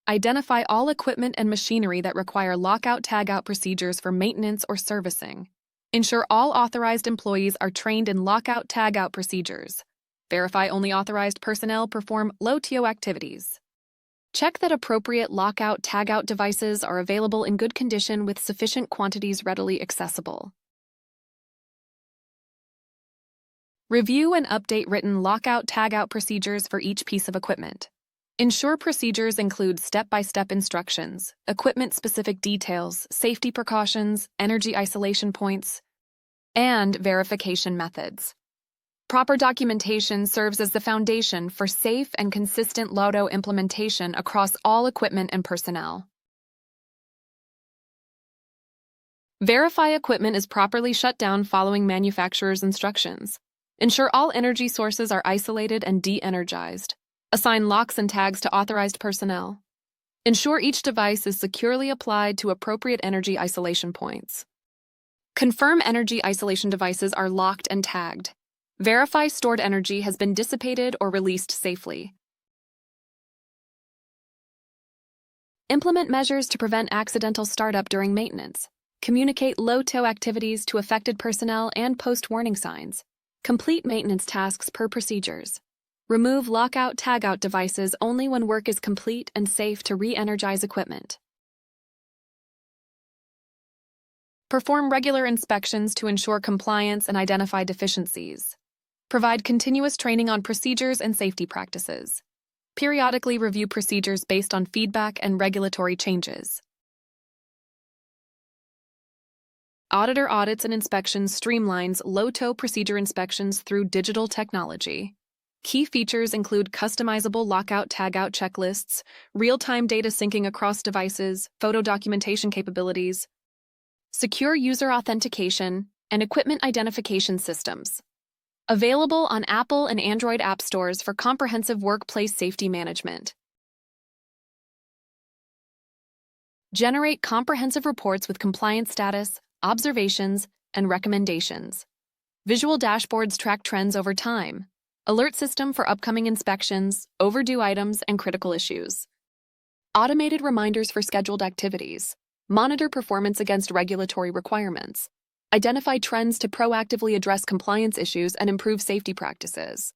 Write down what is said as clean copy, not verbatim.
Identify all equipment and machinery that require lockout tagout procedures for maintenance or servicing. Ensure all authorized employees are trained in lockout tagout procedures. Verify only authorized personnel perform low-TO activities. Check that appropriate lockout tagout devices are available in good condition with sufficient quantities readily accessible. Review and update written lockout tagout procedures for each piece of equipment. Ensure procedures include step-by-step instructions, equipment-specific details, safety precautions, energy isolation points, and verification methods. Proper documentation serves as the foundation for safe and consistent LOTO implementation across all equipment and personnel. Verify equipment is properly shut down following manufacturer's instructions. Ensure all energy sources are isolated and de-energized. Assign locks and tags to authorized personnel. Ensure each device is securely applied to appropriate energy isolation points. Confirm energy isolation devices are locked and tagged. Verify stored energy has been dissipated or released safely. Implement measures to prevent accidental startup during maintenance. Communicate low-TO activities to affected personnel and post warning signs. Complete maintenance tasks per procedures. Remove lockout tagout devices only when work is complete and safe to re-energize equipment. Perform regular inspections to ensure compliance and identify deficiencies. Provide continuous training on procedures and safety practices. Periodically review procedures based on feedback and regulatory changes. Auditor Audits and Inspections streamlines low-TO procedure inspections through digital technology. Key features include customizable lockout tagout checklists, real-time data syncing across devices, photo documentation capabilities, secure user authentication, and equipment identification systems. Available on Apple and Android app stores for comprehensive workplace safety management. Generate comprehensive reports with compliance status, observations, and recommendations. Visual dashboards track trends over time. Alert system for upcoming inspections, overdue items, and critical issues. Automated reminders for scheduled activities. Monitor performance against regulatory requirements. Identify trends to proactively address compliance issues and improve safety practices.